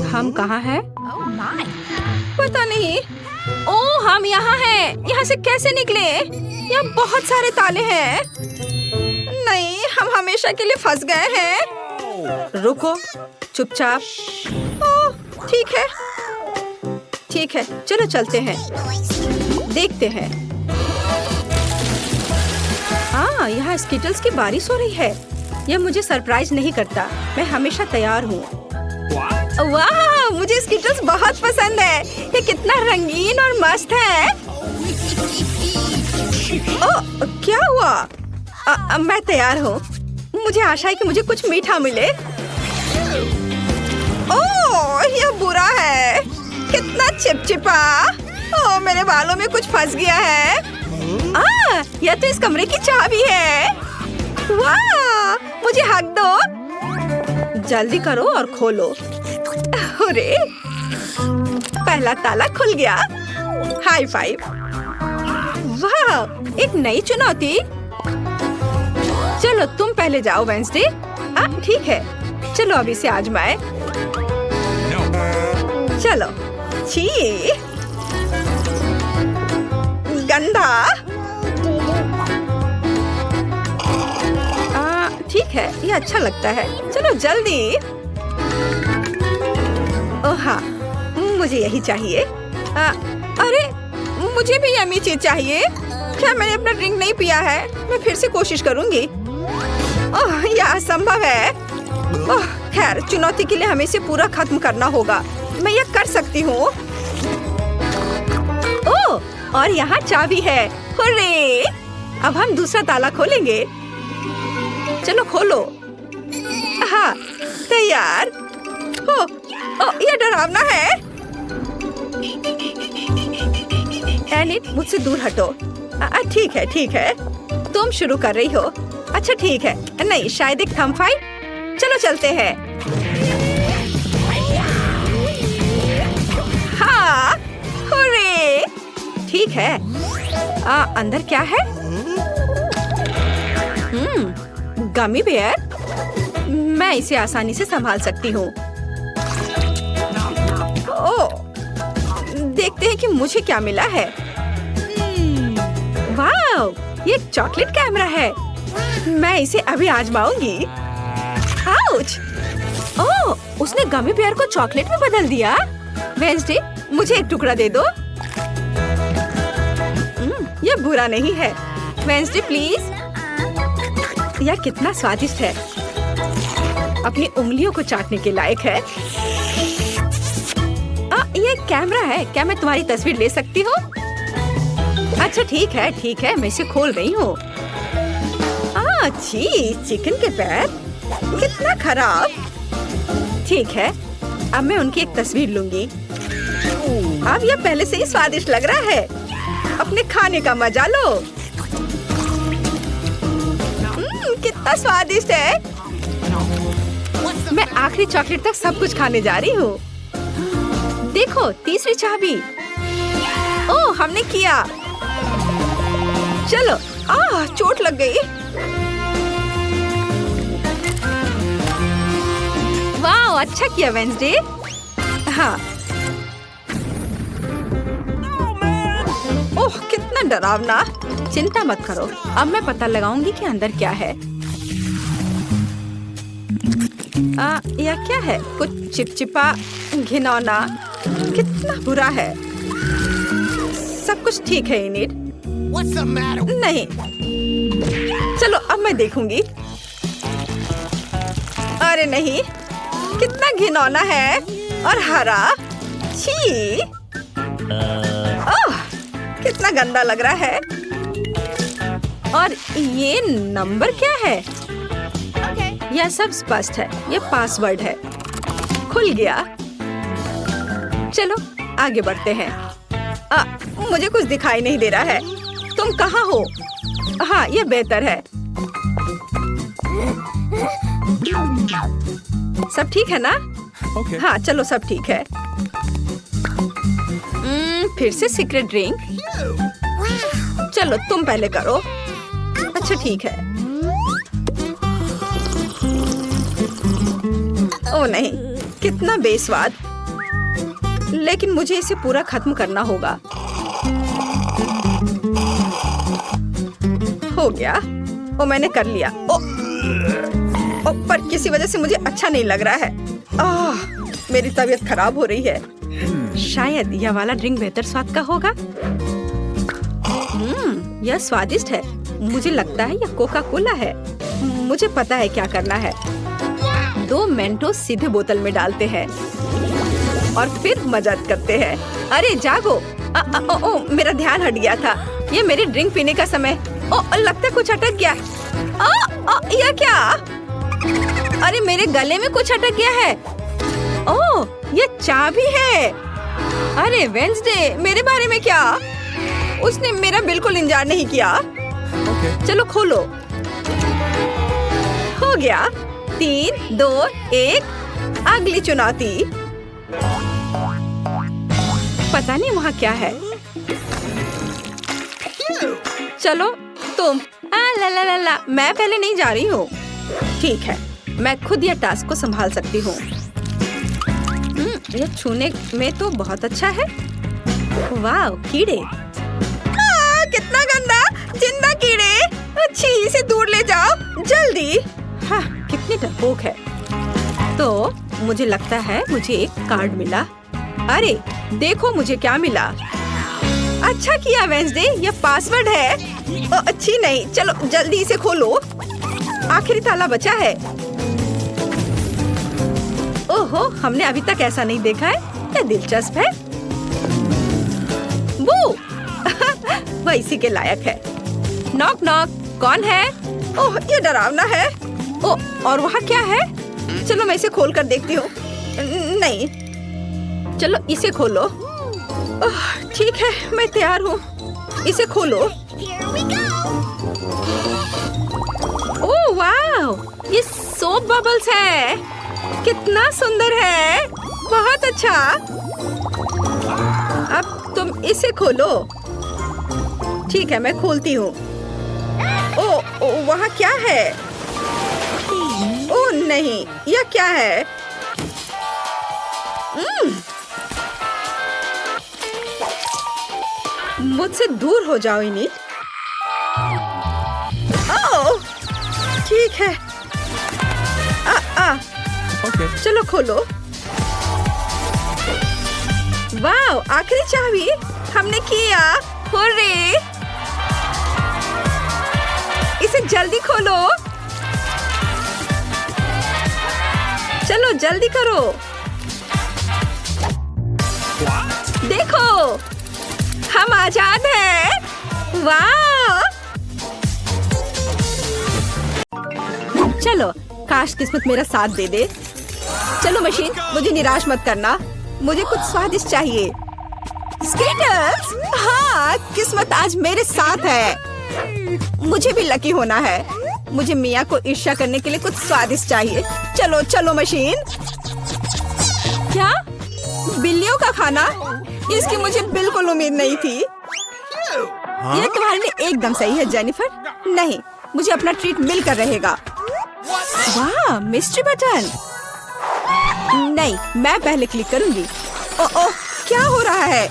हम कहाँ हैं? पता नहीं। ओह, हम यहाँ हैं। यहाँ से कैसे निकले? यहाँ बहुत सारे ताले हैं। नहीं, हम हमेशा के लिए फंस गए हैं। रुको, चुपचाप। ओह, ठीक है। ठीक है, चलो चलते हैं। देखते हैं। हाँ, यहाँ स्किटल्स की बारिश हो रही है। यह मुझे सरप्राइज नहीं करता। मैं हमेशा तैयार हूँ। वाह, मुझे स्किटल्स बहुत पसंद है। ये कितना रंगीन और मस्त है। ओह, क्या हुआ? मैं तैयार हूँ। मुझे आशा है कि मुझे कुछ मीठा मिले। ओह, यह बुरा है। कितना चिपचिपा। ओह, मेरे बालों में कुछ फंस गया है। यह तो इस कमरे की चाबी है। वाह, मुझे हक दो। जल्दी करो और खोलो। अरे, पहला ताला खुल गया। High five. वाह, एक नई चुनौती। चलो तुम पहले जाओ वेंसडे। ठीक है, चलो अब इसे आजमाए। चलो। छी, गंदा। ठीक है, ये अच्छा लगता है। चलो जल्दी। ओह हाँ, मुझे यही चाहिए। अरे, मुझे भी यम्मी चीज चाहिए। क्या मैंने अपना ड्रिंक नहीं पिया है? मैं फिर से कोशिश करूंगी। ओह, यह असंभव है। ओह, खैर, चुनौती के लिए हमें इसे पूरा खत्म करना होगा। मैं यह कर सकती हूँ। ओह, और यहाँ चाबी है। हुर्रे! अब हम दूसरा ताला खोलेंगे। चलो खोलो। हाँ, तैयार। ओह, यह डरावना है। एनिट, मुझसे दूर हटो। ठीक है, ठीक है। तुम शुरू कर रही हो। अच्छा ठीक है। नहीं, शायद एक थंब फाइट। चलो चलते हैं। हाँ, हुर्रे! ठीक है। अंदर क्या है? Gummy bear. मैं इसे आसानी से संभाल सकती हूँ। ओह, देखते हैं कि मुझे क्या मिला है। वाह, ये एक चॉकलेट कैमरा है। मैं इसे अभी आजमाऊंगी। आउच! ओह, उसने गमी बेयर को चॉकलेट में बदल दिया। वेंसडे, मुझे एक टुकड़ा दे दो। यह बुरा नहीं है। Wednesday please. यह कितना स्वादिष्ट है। अपनी उंगलियों को चाटने के लायक है। ये कैमरा है। क्या मैं तुम्हारी तस्वीर ले सकती हूँ? अच्छा ठीक है, ठीक है। मैं इसे खोल रही हूँ। छी, चिकन के पैर। कितना खराब। ठीक है, अब मैं उनकी एक तस्वीर लूंगी। अब यह पहले से ही स्वादिष्ट लग रहा है। अपने खाने का मजा लो। कितना स्वादिष्ट है। मैं आखिरी चॉकलेट तक सब कुछ खाने जा रही हूँ। देखो, तीसरी चाबी। ओह, हमने किया। चलो। चोट लग गई। वाह, अच्छा किया वेंसडे। हाँ। ओह, कितना डरावना। चिंता मत करो, अब मैं पता लगाऊंगी कि अंदर क्या है। यह क्या है? कुछ चिपचिपा, घिनौना। कितना बुरा है। सब कुछ ठीक है इनिट। नहीं, चलो अब मैं देखूंगी। अरे नहीं, कितना घिनौना है और हरा। छी! ओह, कितना गंदा लग रहा है। और ये नंबर क्या है? यह सब स्पष्ट है। यह पासवर्ड है। खुल गया। चलो आगे बढ़ते हैं। मुझे कुछ दिखाई नहीं दे रहा है। तुम कहाँ हो? हाँ, यह बेहतर है। सब ठीक है ना? हाँ, चलो सब ठीक है। फिर से सीक्रेट ड्रिंक। चलो तुम पहले करो। अच्छा ठीक है। ओह नहीं, कितना बेस्वाद। लेकिन मुझे इसे पूरा खत्म करना होगा। हो गया। ओ मैंने कर लिया। पर किसी वजह से मुझे अच्छा नहीं लग रहा है। मेरी तबीयत खराब हो रही है। शायद यह वाला ड्रिंक बेहतर स्वाद का होगा। यह स्वादिष्ट है। मुझे लगता है यह कोका कोला है। मुझे पता है क्या करना है। 2 मेंटोस सीधे बोतल में डालते हैं और फिर मजाक करते हैं। अरे जागो। मेरा ध्यान हट गया था। ये मेरी ड्रिंक पीने का समय। लगता है कुछ अटक गया। यह क्या? अरे मेरे गले में कुछ अटक गया है। ये चाबी है। अरे वेंसडे, मेरे बारे में क्या? उसने मेरा बिल्कुल इंतजार नहीं किया। चलो खोलो। हो गया। 3, 2, 1। अगली चुनौती। पता नहीं वहाँ क्या है। चलो तुम। ला ला ला ला। मैं पहले नहीं जा रही हूँ। ठीक है, मैं खुद यह टास्क को संभाल सकती हूँ। यह छूने में तो बहुत अच्छा है। वाह, कीड़े। कितना गंदा, जिंदा कीड़े। अच्छी, इसे दूर ले जाओ जल्दी। हाँ, कितनी डरपोक है। तो मुझे लगता है मुझे एक कार्ड मिला। अरे देखो मुझे क्या मिला। अच्छा किया वेंसडे, यह पासवर्ड है। अच्छी नहीं, चलो जल्दी इसे खोलो। आखिरी ताला बचा है। ओहो, हमने अभी तक ऐसा नहीं देखा है। यह दिलचस्प है। वो वह इसी के लायक है। Knock knock. कौन है? ओह, ये डरावना है। और वहाँ क्या है? चलो मैं इसे खोल कर देखती हूँ। नहीं, चलो इसे खोलो। ठीक है, मैं तैयार हूँ। इसे खोलो। ओह वाह, ये सोप बबल्स है। कितना सुंदर है। बहुत अच्छा। अब तुम इसे खोलो। ठीक है, मैं खोलती हूँ। ओ, वहाँ क्या है? ओह नहीं, यह क्या है? मुझसे दूर हो जाओ इनिट। ओह, ठीक है। Okay. चलो खोलो। वाह, आखिरी चाबी हमने किया। हुर्रे! इसे जल्दी खोलो। चलो जल्दी करो। देखो, हम आजाद हैं। वाह! चलो, काश किस्मत मेरा साथ दे दे। चलो मशीन, मुझे निराश मत करना। मुझे कुछ स्वादिष्ट चाहिए। स्केटर्स! हाँ, किस्मत आज मेरे साथ है। मुझे भी लकी होना है। मुझे मिया को ईर्ष्या करने के लिए कुछ स्वादिष्ट चाहिए। चलो चलो मशीन। क्या? बिल्लियों का खाना? इसकी मुझे बिल्कुल उम्मीद नहीं थी। यह तुम्हारे लिए एकदम सही है जेनिफर। नहीं, मुझे अपना ट्रीट मिलकर रहेगा। वाह, मिस्ट्री बटन। नहीं, मैं पहले क्लिक करूंगी। ओह, क्या हो रहा है?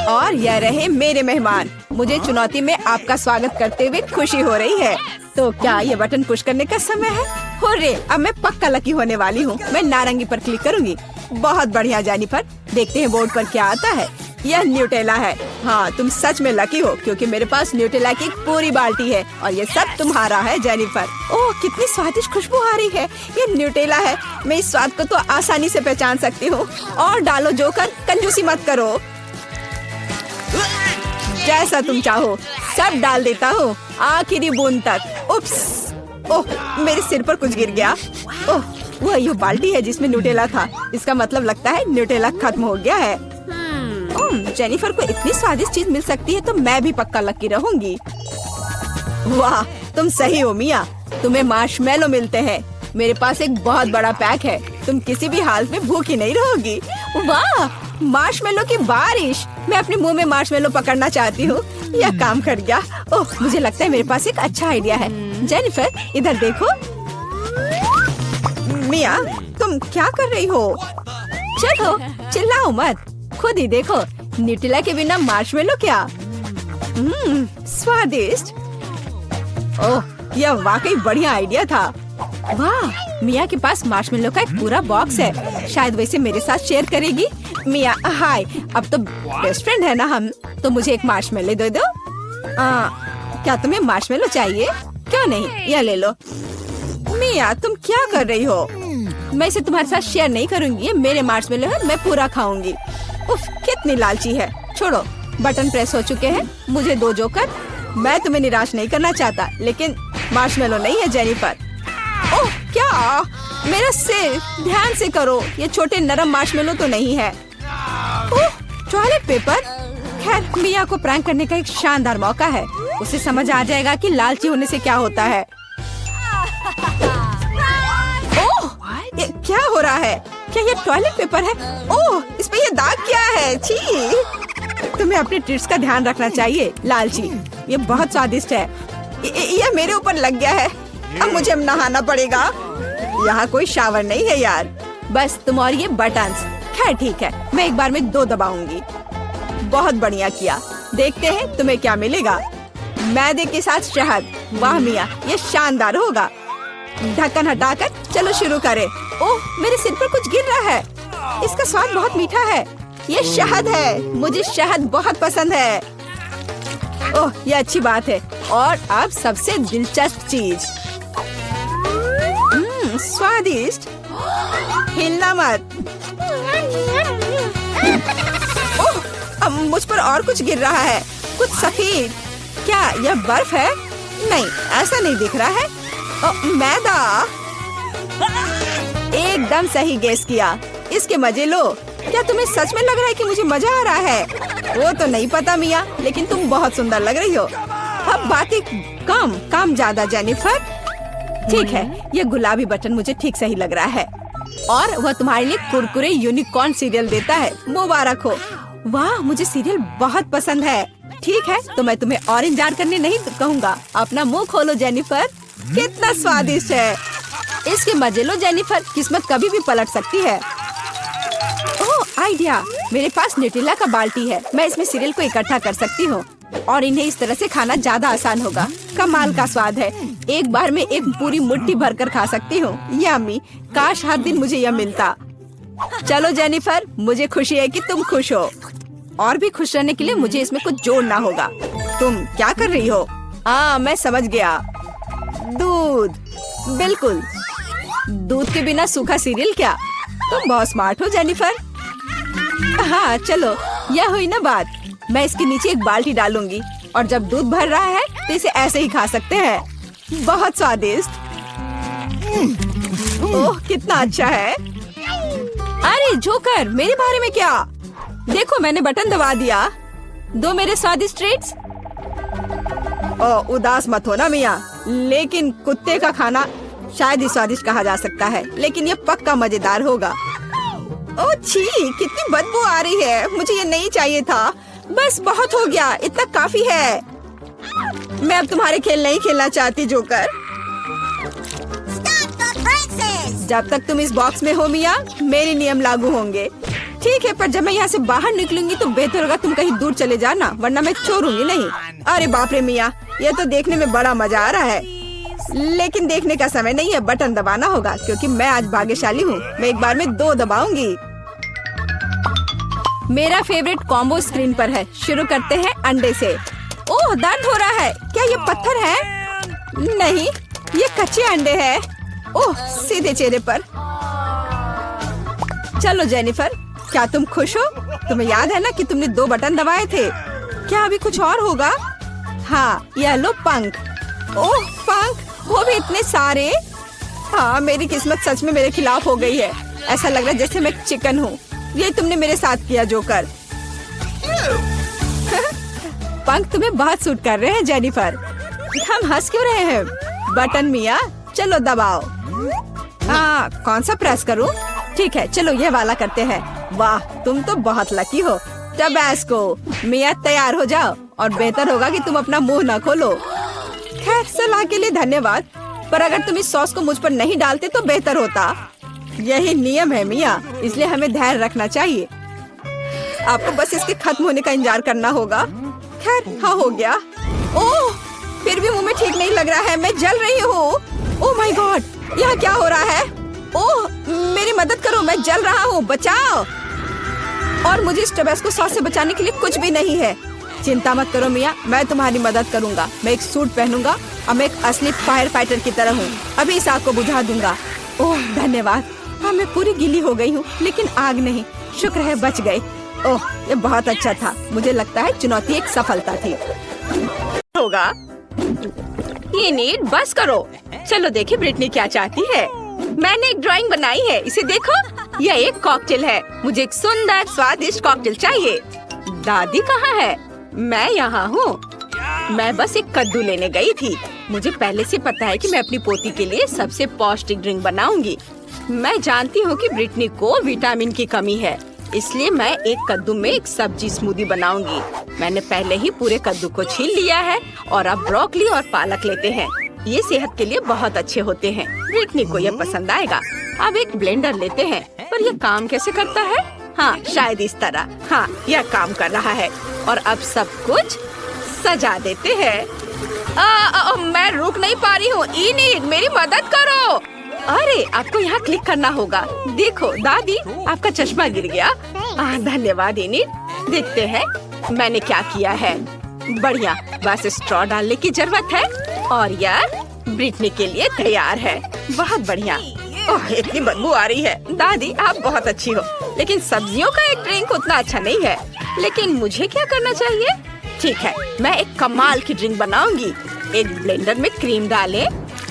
और यह रहे मेरे मेहमान। मुझे चुनौती में आपका स्वागत करते हुए खुशी हो रही है। तो क्या ये बटन पुश करने का समय है? हुर्रे, अब मैं पक्का लकी होने वाली हूँ। मैं नारंगी पर क्लिक करूंगी। बहुत बढ़िया जेनिफर। देखते हैं बोर्ड पर क्या आता है। यह न्यूटेला है। हाँ, तुम सच में लकी हो क्योंकि मेरे पास न्यूटेला की एक पूरी बाल्टी है और ये सब तुम्हारा है जेनिफर। ओह, कितनी स्वादिष्ट खुशबू आ रही है। ये न्यूटेला है। मैं इस स्वाद को तो आसानी से पहचान सकती हूँ। और डालो जोकर, कंजूसी मत करो। जैसा तुम चाहो सब डाल देता हूँ, आखिरी बूंद तक। उप्स! ओह, मेरे सिर पर कुछ गिर गया। ओह, वह ये बाल्टी है जिसमें न्यूटेला था। इसका मतलब लगता है न्यूटेला खत्म हो गया है। जेनिफर को इतनी स्वादिष्ट चीज मिल सकती है तो मैं भी पक्का लकी रहूंगी। वाह, तुम सही हो मिया। तुम्हें मार्शमेलो मिलते हैं। मेरे पास एक बहुत बड़ा पैक है। तुम किसी भी हालत में भूखी नहीं रहोगी। वाह, मार्शमेलो की बारिश। मैं अपने मुंह में मार्शमेलो पकड़ना चाहती हूँ। यह काम कर गया। ओह, मुझे लगता है मेरे पास एक अच्छा आइडिया है। जेनिफर, इधर देखो। मिया, तुम तुम क्या कर रही हो? चलो चिल्लाओ मत, खुद ही देखो। न्यूटेला के बिना मार्शमेलो क्या? स्वादिष्ट। ओह, यह वाकई बढ़िया आइडिया था। वाह, मिया के पास मार्शमेलो का एक पूरा बॉक्स है। शायद वैसे मेरे साथ शेयर करेगी। मिया हाय, अब तो बेस्ट फ्रेंड है ना हम। तो मुझे एक मार्शमेलो दे दो। क्या तुम्हें मार्शमेलो चाहिए? क्यों नहीं, यह ले लो। मिया तुम क्या कर रही हो? मैं इसे तुम्हारे साथ शेयर नहीं करूंगी। ये मेरे मार्शमेलो है, मैं पूरा खाऊंगी। उफ, कितनी लालची है। छोड़ो, बटन प्रेस हो चुके हैं। मुझे दो जोकर। मैं तुम्हें निराश नहीं करना चाहता, लेकिन मार्शमेलो नहीं है जेनिफर। ओह क्या, मेरा सिर, ध्यान से करो। ये छोटे नरम मार्शमेलो तो नहीं है। ओह, टॉयलेट पेपर। खैर, मिया को प्रैंक करने का एक शानदार मौका है। उसे समझ आ जाएगा कि लालची होने से क्या होता है। ओह, ये क्या हो रहा है? क्या ये टॉयलेट पेपर है? ओह, इस पे ये दाग क्या है? छी! तुम्हें अपने ट्रीट्स का ध्यान रखना चाहिए, लालची। ये बहुत स्वादिष्ट है। ये मेरे ऊपर लग गया है। अब मुझे नहाना पड़ेगा। यहाँ कोई शावर नहीं है यार। बस तुम और ये बटन्स। खैर ठीक है, मैं एक बार में 2 दबाऊंगी। बहुत बढ़िया किया। देखते हैं तुम्हें क्या मिलेगा। मैदे के साथ शहद। वाह मिया, ये शानदार होगा। ढक्कन हटाकर चलो शुरू करें। ओह, मेरे सिर पर कुछ गिर रहा है। इसका स्वाद बहुत मीठा है। ये शहद है। मुझे शहद बहुत पसंद है। ओह, ये अच्छी बात है। और अब सबसे दिलचस्प चीज। स्वादिष्ट। हिलना मत। ओह, अब मुझ पर और कुछ गिर रहा है। कुछ सफेद। क्या यह बर्फ है? नहीं, ऐसा नहीं दिख रहा है। मैदा। एकदम सही गेस किया। इसके मजे लो। क्या तुम्हें सच में लग रहा है कि मुझे मजा आ रहा है? वो तो नहीं पता मिया, लेकिन तुम बहुत सुंदर लग रही हो। अब बातें कम, काम ज्यादा जेनिफर। ठीक है, ये गुलाबी बटन मुझे ठीक सही लग रहा है। और वह तुम्हारे लिए कुरकुरे यूनिकॉर्न सीरियल देता है। मुबारक हो। वाह, मुझे सीरियल बहुत पसंद है। ठीक है, तो मैं तुम्हें और इंतजार करने नहीं कहूँगा। अपना मुंह खोलो जेनिफर। कितना स्वादिष्ट है। इसके मजे लो जेनिफर, किस्मत कभी भी पलट सकती है। ओह आइडिया, मेरे पास न्यूटेला का बाल्टी है। मैं इसमें सीरियल को इकट्ठा कर सकती हूँ और इन्हें इस तरह से खाना ज्यादा आसान होगा। कमाल का स्वाद है। एक बार में एक पूरी मुट्ठी भरकर खा सकती हूँ। यम्मी, काश हर दिन मुझे यह मिलता। चलो जेनिफर, मुझे खुशी है कि तुम खुश हो। और भी खुश रहने के लिए मुझे इसमें कुछ जोड़ना होगा। तुम क्या कर रही हो? मैं समझ गया। दूध। बिल्कुल, दूध के बिना सूखा सीरियल क्या? तुम बहुत स्मार्ट हो जेनिफर। हाँ चलो, यह हुई ना बात। मैं इसके नीचे एक बाल्टी डालूंगी और जब दूध भर रहा है तो इसे ऐसे ही खा सकते हैं। बहुत स्वादिष्ट। ओह कितना अच्छा है। अरे जोकर, मेरे बारे में क्या? देखो, मैंने बटन दबा दिया। दो मेरे स्वादिष्ट ट्रीट्स। उदास मत हो ना मिया, लेकिन कुत्ते का खाना शायद ही स्वादिष्ट कहा जा सकता है, लेकिन ये पक्का मजेदार होगा। ओह छी, कितनी बदबू आ रही है। मुझे ये नहीं चाहिए था। बस बहुत हो गया, इतना काफी है। मैं अब तुम्हारे खेल नहीं खेलना चाहती जोकर। जब तक तुम इस बॉक्स में हो मिया, मेरे नियम लागू होंगे। ठीक है, पर जब मैं यहाँ से बाहर निकलूंगी तो बेहतर होगा तुम कहीं दूर चले जाना, वरना मैं छोड़ूंगी नहीं। अरे बाप रे मिया, ये तो देखने में बड़ा मजा आ रहा है, लेकिन देखने का समय नहीं है। बटन दबाना होगा क्योंकि मैं आज भाग्यशाली हूँ। मैं एक बार में 2 दबाऊंगी। मेरा फेवरेट कॉम्बो स्क्रीन पर है। शुरू करते हैं अंडे से। ओह दर्द हो रहा है। क्या ये पत्थर है? नहीं, ये कच्चे अंडे हैं। ओह सीधे चेहरे पर। चलो जेनिफर, क्या तुम खुश हो? तुम्हें याद है ना कि तुमने 2 बटन दबाए थे? क्या अभी कुछ और होगा? हाँ, यह लो पंख। ओह पंख, वो भी इतने सारे। हाँ, मेरी किस्मत सच में मेरे खिलाफ हो गई है। ऐसा लग रहा है जैसे मैं चिकन हूँ। ये तुमने मेरे साथ किया जोकर। पंख तुम्हें बहुत सूट कर रहे हैं जेनिफर। हम हंस क्यों रहे हैं? बटन मिया, चलो दबाओ। कौन सा प्रेस करूं? ठीक है, चलो ये वाला करते हैं। वाह, तुम तो बहुत लकी हो। टबैस्को। मिया तैयार हो जाओ, और बेहतर होगा कि तुम अपना मुंह न खोलो। खैर, सलाह के लिए धन्यवाद, पर अगर तुम इस सॉस को मुझ पर नहीं डालते तो बेहतर होता। यही नियम है मिया, इसलिए हमें धैर्य रखना चाहिए। आपको बस इसके खत्म होने का इंतजार करना होगा। खैर हाँ हो गया। ओह फिर भी मुंह में ठीक नहीं लग रहा है, मैं जल रही हूँ। ओह माय गॉड, यहाँ क्या हो रहा है? ओह मेरी मदद करो, मैं जल रहा हूँ, बचाओ। और मुझे इस टबैस्को सॉस से बचाने के लिए कुछ भी नहीं है। चिंता मत करो मिया, मैं तुम्हारी मदद करूंगा। मैं एक सूट पहनूंगा और मैं एक असली फायर फाइटर की तरह हूँ। अभी इस आग को बुझा दूंगा। ओह धन्यवाद। हाँ मैं पूरी गीली हो गई हूँ लेकिन आग नहीं, शुक्र है बच गए। ओह ये बहुत अच्छा था। मुझे लगता है चुनौती एक सफलता थी। होगा ये नीड, बस करो। चलो देखिए ब्रिटनी क्या चाहती है। मैंने एक ड्राइंग बनाई है, इसे देखो। यह एक कॉकटेल है। मुझे एक सुंदर स्वादिष्ट कॉकटेल चाहिए। दादी कहाँ है? मैं यहाँ हूँ। मैं बस एक कद्दू लेने गई थी। मुझे पहले से पता है कि मैं अपनी पोती के लिए सबसे पौष्टिक ड्रिंक बनाऊंगी। मैं जानती हूँ कि ब्रिटनी को विटामिन की कमी है, इसलिए मैं एक कद्दू में एक सब्जी स्मूदी बनाऊंगी। मैंने पहले ही पूरे कद्दू को छील लिया है और अब ब्रोकली और पालक लेते हैं। ये सेहत के लिए बहुत अच्छे होते हैं। ब्रिटनी को ये पसंद आएगा। अब एक ब्लेंडर लेते हैं, पर ये काम कैसे करता है? हाँ शायद इस तरह। हाँ यह काम कर रहा है। और अब सब कुछ सजा देते हैं। मैं रुक नहीं पा रही हूँ। इनीड मेरी मदद करो। अरे आपको यहाँ क्लिक करना होगा। देखो दादी, आपका चश्मा गिर गया। धन्यवाद इनीड। देखते हैं मैंने क्या किया है। बढ़िया, बस स्ट्रॉ डालने की जरूरत है और यह ब्रिटनी के लिए तैयार है। बहुत बढ़िया। ओह इतनी बदबू आ रही है। दादी आप बहुत अच्छी हो, लेकिन सब्जियों का एक ड्रिंक उतना अच्छा नहीं है। लेकिन मुझे क्या करना चाहिए? ठीक है, मैं एक कमाल की ड्रिंक बनाऊंगी। एक ब्लेंडर में क्रीम डालें,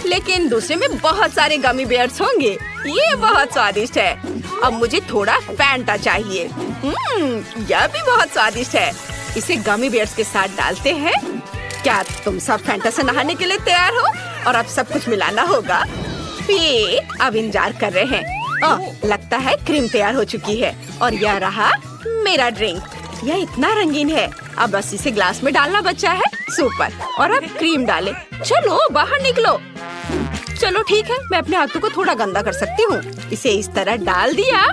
लेकिन दूसरे में बहुत सारे गमी बेयर्स होंगे। ये बहुत स्वादिष्ट है। अब मुझे थोड़ा फैंटा चाहिए। यह भी बहुत स्वादिष्ट है। इसे गमी बेयर्स के साथ डालते हैं। क्या तुम सब फैंटा से नहाने के लिए तैयार हो? और अब सब कुछ मिलाना होगा। ये अब इंतजार कर रहे हैं। लगता है क्रीम तैयार हो चुकी है और यह रहा मेरा ड्रिंक। यह इतना रंगीन है। अब बस इसे ग्लास में डालना बचा है। सुपर। और अब क्रीम डालें। चलो बाहर निकलो। चलो ठीक है, मैं अपने हाथों को थोड़ा गंदा कर सकती हूँ। इसे इस तरह डाल दिया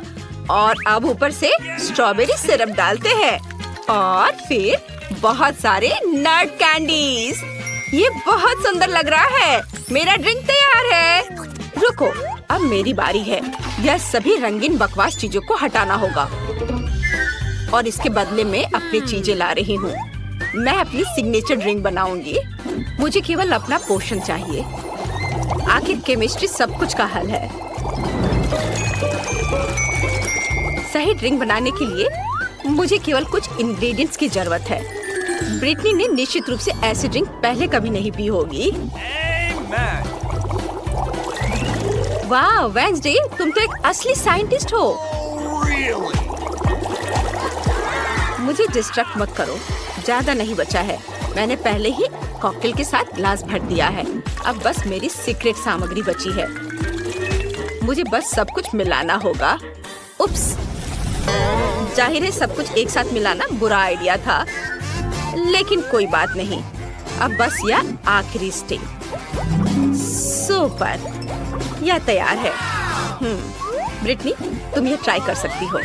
और अब ऊपर से स्ट्रॉबेरी सिरप डालते हैं और फिर बहुत सारे नट कैंडीज। ये बहुत सुंदर लग रहा है। मेरा ड्रिंक तैयार है। रुको, अब मेरी बारी है। यह सभी रंगीन बकवास चीजों को हटाना होगा और इसके बदले में अपनी चीजें ला रही हूँ। मैं अपनी सिग्नेचर ड्रिंक बनाऊंगी। मुझे केवल अपना पोषण चाहिए। आखिर केमिस्ट्री सब कुछ का हल है। सही ड्रिंक बनाने के लिए मुझे केवल कुछ इंग्रेडिएंट्स की जरूरत है। ब्रिटनी ने निश्चित रूप से ऐसी ड्रिंक पहले कभी नहीं पी होगी। वाह वेंसडे, तुम तो एक असली साइंटिस्ट हो। मुझे डिस्ट्रैक्ट मत करो, ज्यादा नहीं बचा है। मैंने पहले ही कॉकटेल के साथ ग्लास भर दिया है। अब बस मेरी सीक्रेट सामग्री बची है। मुझे बस सब कुछ मिलाना होगा। उप्स, जाहिर है सब कुछ एक साथ मिलाना बुरा आइडिया था, लेकिन कोई बात नहीं। अब बस यह आखिरी स्टेप। सुपर, यह तैयार है। ब्रिटनी, तुम ये ट्राई कर सकती हो।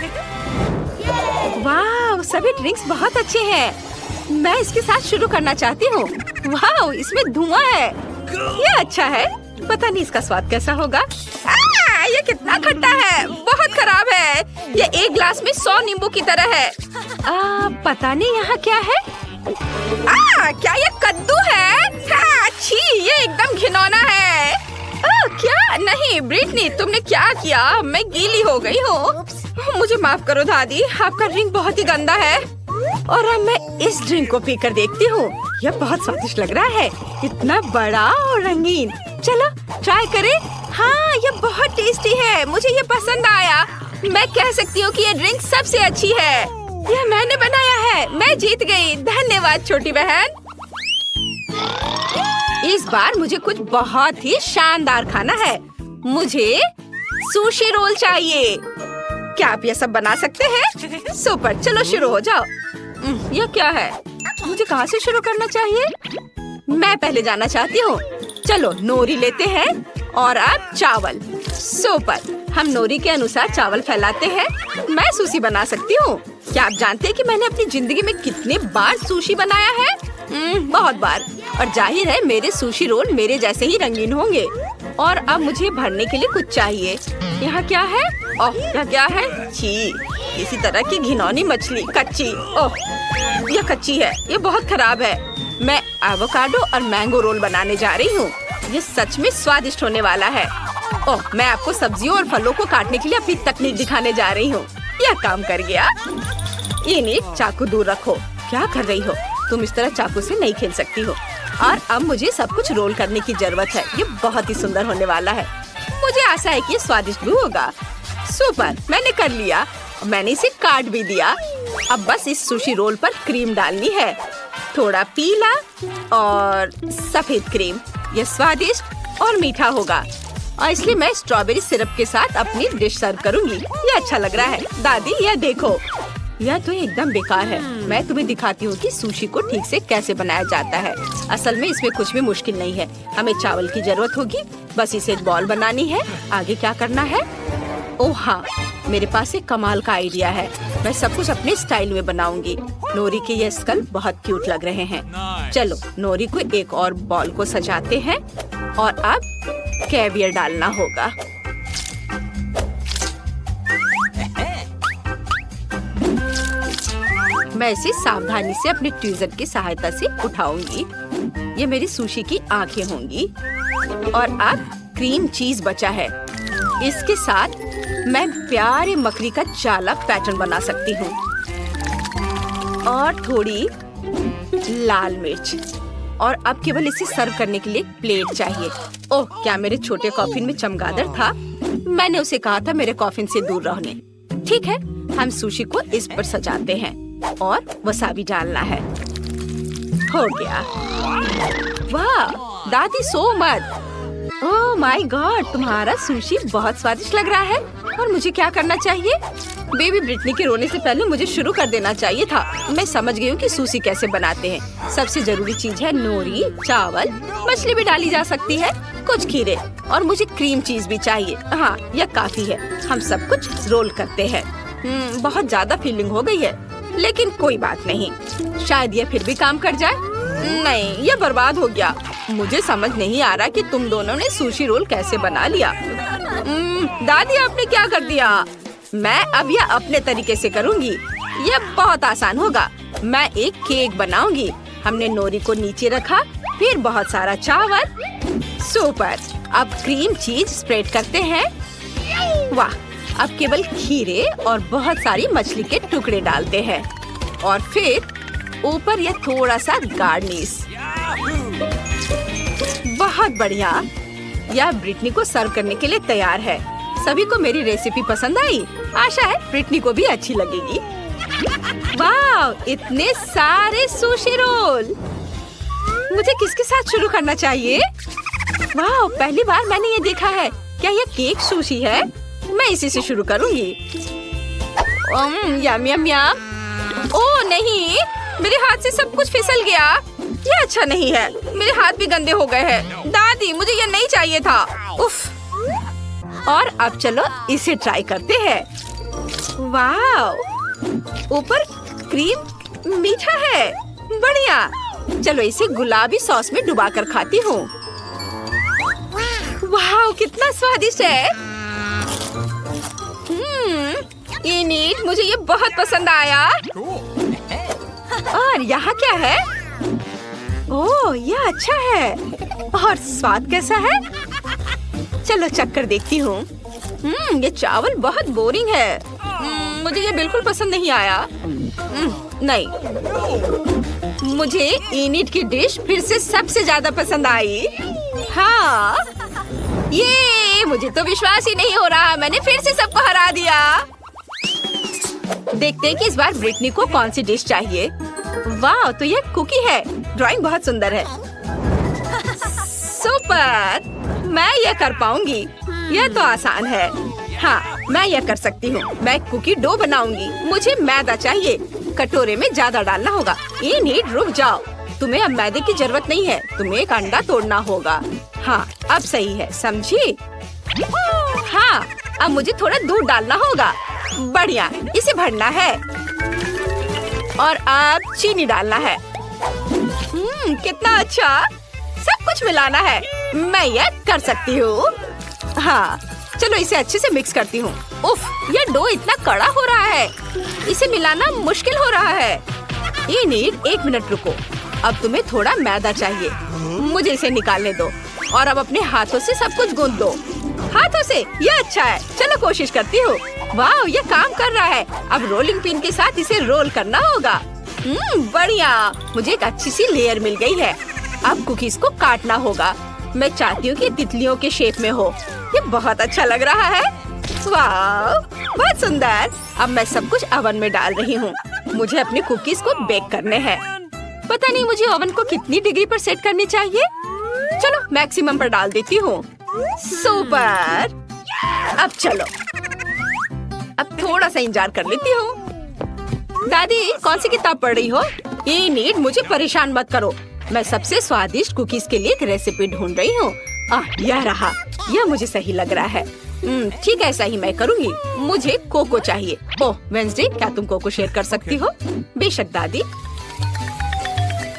वाह, सभी ड्रिंक्स बहुत अच्छे हैं। मैं इसके साथ शुरू करना चाहती हूँ। वाह, इसमें धुआं है। ये अच्छा है। पता नहीं इसका स्वाद कैसा होगा। ये कितना खट्टा है, बहुत खराब है। ये एक ग्लास में 100 नींबू की तरह है। पता नहीं यहाँ क्या है। क्या ये कद्दू है? छी, ये एकदम घिनौना है। क्या? नहीं ब्रिटनी, तुमने क्या किया? मैं गीली हो गई हूँ। मुझे माफ करो दादी, आपका ड्रिंक बहुत ही गंदा है। और अब मैं इस ड्रिंक को पीकर देखती हूँ। यह बहुत स्वादिष्ट लग रहा है, इतना बड़ा और रंगीन। चलो ट्राई करें। हाँ, यह बहुत टेस्टी है। मुझे ये पसंद आया। मैं कह सकती हूँ कि ये ड्रिंक सबसे अच्छी है। यह मैंने बनाया है। मैं जीत गई। धन्यवाद छोटी बहन। इस बार मुझे कुछ बहुत ही शानदार खाना है। मुझे सुशी रोल चाहिए। क्या आप ये सब बना सकते हैं? सुपर, चलो शुरू हो जाओ। यह क्या है? मुझे कहाँ से शुरू करना चाहिए? मैं पहले जाना चाहती हूँ। चलो नोरी लेते हैं और अब चावल। सुपर, हम नोरी के अनुसार चावल फैलाते हैं। मैं सुशी बना सकती हूँ। क्या आप जानते हैं कि मैंने अपनी जिंदगी में कितने बार सुशी बनाया है? बहुत बार। और जाहिर है मेरे सुशी रोल मेरे जैसे ही रंगीन होंगे। और अब मुझे भरने के लिए कुछ चाहिए। यहाँ क्या है? ओह, यह क्या है? छी, इसी तरह की घिनौनी मछली, कच्ची। ओह, यह कच्ची है, ये बहुत खराब है। मैं एवोकाडो और मैंगो रोल बनाने जा रही हूँ। ये सच में स्वादिष्ट होने वाला है। ओह, मैं आपको सब्जियों और फलों को काटने के लिए अपनी तकनीक दिखाने जा रही हूँ। यह काम कर गया। इनिट, चाकू दूर रखो। क्या कर रही हो? तुम इस तरह चाकू से नहीं खेल सकती हो। और अब मुझे सब कुछ रोल करने की जरूरत है। ये बहुत ही सुंदर होने वाला है। मुझे आशा है कि ये स्वादिष्ट भी होगा। सुपर, मैंने कर लिया। मैंने इसे काट भी दिया। अब बस इस सुशी रोल पर क्रीम डालनी है। थोड़ा पीला और सफेद क्रीम। यह स्वादिष्ट और मीठा होगा। और इसलिए मैं स्ट्रॉबेरी सिरप के साथ अपनी डिश सर्व करूंगी। ये अच्छा लग रहा है। दादी, यह देखो। यह तो एकदम बेकार है। मैं तुम्हें दिखाती हूँ कि सुशी को ठीक से कैसे बनाया जाता है। असल में इसमें कुछ भी मुश्किल नहीं है। हमें चावल की जरूरत होगी। बस इसे एक बॉल बनानी है। आगे क्या करना है? ओह हाँ, मेरे पास एक कमाल का आइडिया है। मैं सब कुछ अपने स्टाइल में बनाऊंगी। नोरी के ये स्कल बहुत क्यूट लग रहे हैं। चलो, नोरी को एक और बॉल को सजाते हैं। और अब कैवियर डालना होगा। मैं इसे सावधानी से अपने ट्वीजर की सहायता से उठाऊंगी। ये मेरी सुशी की आंखें होंगी। और अब क्रीम चीज बचा है। इसके साथ मैं प्यारे मकड़ी का जाला पैटर्न बना सकती हूँ। और थोड़ी लाल मिर्च। और अब केवल इसे सर्व करने के लिए प्लेट चाहिए। ओह, क्या मेरे छोटे कॉफिन में चमगादड़ था? मैंने उसे कहा था मेरे कॉफिन से दूर रहने। ठीक है, हम सुशी को इस पर सजाते हैं। और वसाबी डालना है। हो गया। वाह, दादी सो मत। ओह माय गॉड, तुम्हारा सुशी बहुत स्वादिष्ट लग रहा है। और मुझे क्या करना चाहिए? बेबी ब्रिटनी के रोने से पहले मुझे शुरू कर देना चाहिए था। मैं समझ गई हूँ कि सुशी कैसे बनाते हैं। सबसे जरूरी चीज है नोरी, चावल, मछली भी डाली जा सकती है, कुछ खीरे और मुझे क्रीम चीज भी चाहिए। हाँ, यह काफी है। हम सब कुछ रोल करते हैं। बहुत ज्यादा फीलिंग हो गई है, लेकिन कोई बात नहीं। शायद यह फिर भी काम कर जाए। नहीं, यह बर्बाद हो गया। मुझे समझ नहीं आ रहा कि तुम दोनों ने सुशी रोल कैसे बना लिया। दादी, आपने क्या कर दिया? मैं अब यह अपने तरीके से करूंगी। यह बहुत आसान होगा। मैं एक केक बनाऊंगी। हमने नोरी को नीचे रखा, फिर बहुत सारा चावल। सुपर। अब क्रीम चीज स्प्रेड करते हैं। वाह, अब केवल खीरे और बहुत सारी मछली के टुकड़े डालते हैं। और फिर ऊपर यह थोड़ा सा गार्निश। बहुत बढ़िया। यह ब्रिटनी को सर्व करने के लिए तैयार है। सभी को मेरी रेसिपी पसंद आई। आशा है ब्रिटनी को भी अच्छी लगेगी। वाह, इतने सारे सुशी रोल। मुझे किसके साथ शुरू करना चाहिए? वाह, पहली बार मैंने ये देखा है। क्या यह केक सुशी है? मैं इसी से शुरू करूंगी। यम यम यम। ओह नहीं, मेरे हाथ से सब कुछ फिसल गया। ये अच्छा नहीं है। मेरे हाथ भी गंदे हो गए हैं। दादी, मुझे ये नहीं चाहिए था। उफ। और अब चलो इसे ट्राई करते हैं। वाह, ऊपर क्रीम मीठा है। बढ़िया। चलो इसे गुलाबी सॉस में डुबा कर खाती हूँ। वाह, कितना स्वादिष्ट है। इनिट, मुझे ये बहुत पसंद आया। और यहाँ क्या है? ओह, यह अच्छा है। और स्वाद कैसा है? चलो चक्कर देखती हूँ। ये चावल बहुत बोरिंग है। मुझे ये बिल्कुल पसंद नहीं आया। नहीं, मुझे इनिट की डिश फिर से सबसे ज्यादा पसंद आई। हाँ, ये मुझे तो विश्वास ही नहीं हो रहा। मैंने फिर से सबको हरा दिया। देखते हैं कि इस बार ब्रिटनी को कौन सी डिश चाहिए। वाह, तो ये कुकी है। ड्राइंग बहुत सुंदर है। सुपर। मैं ये कर पाऊंगी। यह तो आसान है। हाँ, मैं यह कर सकती हूँ। मैं कुकी डो बनाऊंगी। मुझे मैदा चाहिए। कटोरे में ज्यादा डालना होगा। इनिट, रुक जाओ। तुम्हें अब मैदे की जरूरत नहीं है। तुम्हें एक अंडा तोड़ना होगा। हाँ, अब सही है, समझी? हाँ, अब मुझे थोड़ा दूध डालना होगा। बढ़िया, इसे भरना है और अब चीनी डालना है। कितना अच्छा, सब कुछ मिलाना है। मैं ये कर सकती हूँ। हाँ, चलो इसे अच्छे से मिक्स करती हूँ। उफ, ये डो इतना कड़ा हो रहा है, इसे मिलाना मुश्किल हो रहा है। ये नीड, 1 मिनट रुको। अब तुम्हें थोड़ा मैदा चाहिए, मुझे इसे निकालने दो और अब अपने हाथों से सब कुछ गूंथ दो। हाथों से, ये अच्छा है। चलो कोशिश करती हूँ। वाह, ये काम कर रहा है। अब रोलिंग पिन के साथ इसे रोल करना होगा। बढ़िया, मुझे एक अच्छी सी लेयर मिल गई है। अब कुकीज को काटना होगा। मैं चाहती हूँ कि तितलियों के शेप में हो। ये बहुत अच्छा लग रहा है। वाह, बहुत सुंदर। अब मैं सब कुछ ओवन में डाल रही हूँ। मुझे अपने कुकीज को बेक करने हैं। पता नहीं मुझे ओवन को कितनी डिग्री पर सेट करनी चाहिए। चलो मैक्सिमम पर डाल देती हूँ। सुपर। अब चलो, अब थोड़ा सा इंतजार कर लेती हूँ। दादी, कौन सी किताब पढ़ रही हो? ये नीड, मुझे परेशान मत करो। मैं सबसे स्वादिष्ट कुकीज के लिए एक रेसिपी ढूंढ रही हूँ। यह रहा। यह मुझे सही लग रहा है। ठीक है, ऐसा ही मैं करूँगी। मुझे कोको चाहिए। ओह वेंसडे, क्या तुम कोको शेयर कर सकती हो? बेशक दादी।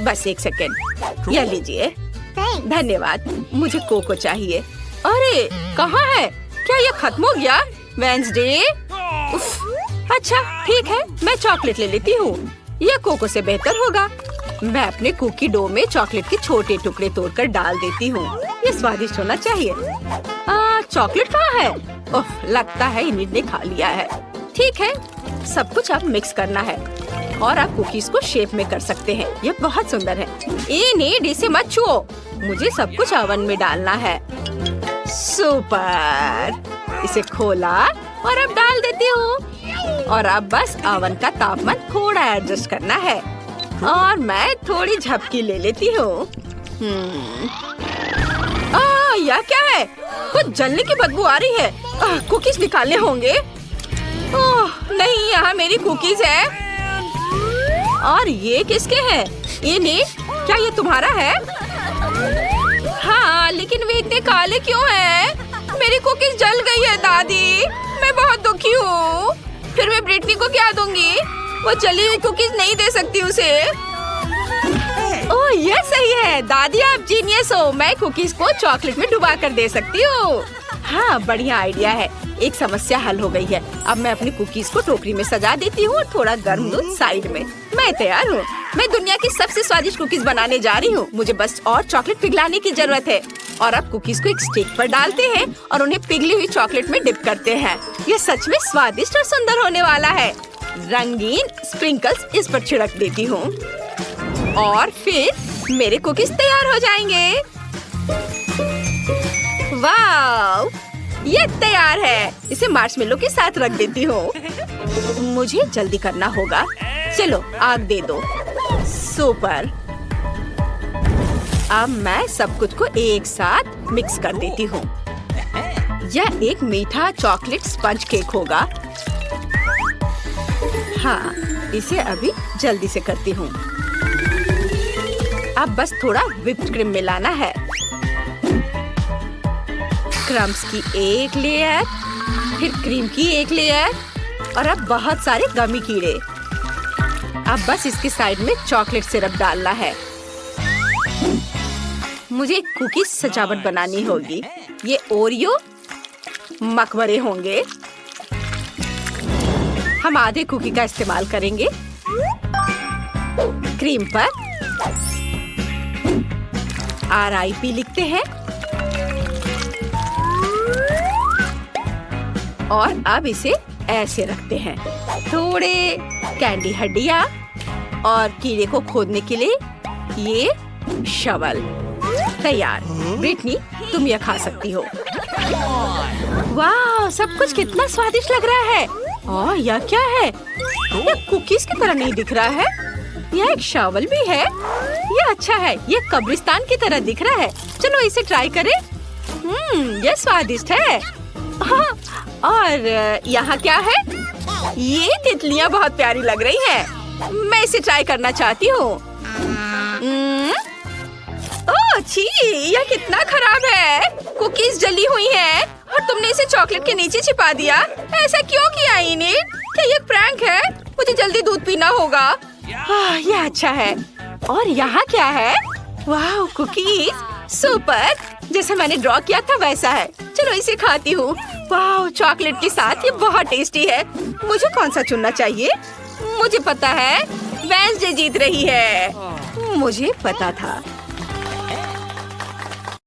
बस 1 सेकेंड, यह लीजिए। धन्यवाद। मुझे कोको चाहिए। अरे कहाँ है? क्या यह खत्म हो गया? वेंसडे, अच्छा ठीक है, मैं चॉकलेट ले लेती हूँ। यह कोको से बेहतर होगा। मैं अपने कुकी डो में चॉकलेट के छोटे टुकड़े तोड़कर डाल देती हूँ। ये स्वादिष्ट होना चाहिए। चॉकलेट कहाँ है? ओह, लगता है इन्हीं ने खा लिया है। ठीक है, सब कुछ अब मिक्स करना है और आप कुकीज को शेप में कर सकते हैं। ये बहुत सुंदर है। नीड, इसे मत छुओ। मुझे सब कुछ ओवन में डालना है। सुपर। इसे खोला और अब डाल देती हूँ। और अब बस ओवन का तापमान थोड़ा एडजस्ट करना है और मैं थोड़ी झपकी ले लेती हूँ। यह क्या है? कुछ जलने की बदबू आ रही है। कुकीज निकालने होंगे। ओह नहीं, यहाँ मेरी कुकीज है। और ये किसके हैं? ये नीड, क्या ये तुम्हारा है? हाँ, लेकिन वे इतने काले क्यों हैं? मेरी कुकीज जल गई है दादी। मैं बहुत दुखी हूँ। फिर मैं ब्रिटनी को क्या दूंगी? वो जली हुई कुकीज नहीं दे सकती उसे। ओह ये सही है दादी, आप जीनियस हो। मैं कुकीज को चॉकलेट में डुबा कर दे सकती हूँ। हाँ, बढ़िया आइडिया है। एक समस्या हल हो गई है। अब मैं अपनी कुकीज को टोकरी में सजा देती हूँ और थोड़ा गर्म दूध साइड में। मैं तैयार हूँ। मैं दुनिया की सबसे स्वादिष्ट कुकीज बनाने जा रही हूँ। मुझे बस और चॉकलेट पिघलाने की जरूरत है। और अब कुकीज को एक स्टिक पर डालते हैं और उन्हें पिघली हुई चॉकलेट में डिप करते हैं। ये सच में स्वादिष्ट और सुंदर होने वाला है। रंगीन स्प्रिंकल्स इस पर छिड़क देती हूँ और फिर मेरे कुकीज तैयार हो जाएंगे। वाव, ये तैयार है। इसे मार्शमेलो के साथ रख देती हूँ। मुझे जल्दी करना होगा। चलो आग दे दो। सुपर। अब मैं सब कुछ को एक साथ मिक्स कर देती हूँ। यह एक मीठा चॉकलेट स्पंज केक होगा। हाँ, इसे अभी जल्दी से करती हूँ। अब बस थोड़ा व्हिप्ड क्रीम मिलाना है। क्रम्स की एक लेयर, फिर क्रीम की एक लेयर और अब बहुत सारे गमी कीड़े। अब बस इसके साइड में चॉकलेट सिरप डालना है। मुझे कुकीज सजावट बनानी होगी। ये ओरियो मकबरे होंगे। हम आधे कुकी का इस्तेमाल करेंगे। क्रीम पर RIP लिखते हैं और अब इसे ऐसे रखते हैं। थोड़े कैंडी हड्डियाँ और कीड़े को खोदने के लिए ये शवल तैयार। ब्रिटनी, तुम यह खा सकती हो। वाह, सब कुछ कितना स्वादिष्ट लग रहा है। और यह क्या है? यह कुकीज की तरह नहीं दिख रहा है। यह एक शवल भी है। यह अच्छा है। यह कब्रिस्तान की तरह दिख रहा है। चलो इसे ट्राई करें। यह स्वादिष्ट है। हाँ, और यहाँ क्या है? ये तितलियाँ बहुत प्यारी लग रही हैं। मैं इसे ट्राई करना चाहती हूँ। ओह छी, यह कितना खराब है। कुकीज जली हुई हैं और तुमने इसे चॉकलेट के नीचे छिपा दिया। ऐसा क्यों किया इनिड? क्या ये प्रैंक है? मुझे जल्दी दूध पीना होगा। यह अच्छा है। और यहाँ क्या है? वाह, कुकीज, सुपर। जैसा मैंने ड्रॉ किया था वैसा है। चलो इसे खाती हूँ। वाह, चॉकलेट के साथ ये बहुत टेस्टी है। मुझे कौन सा चुनना चाहिए? मुझे पता है, वेडनेसडे जीत रही है। मुझे पता था।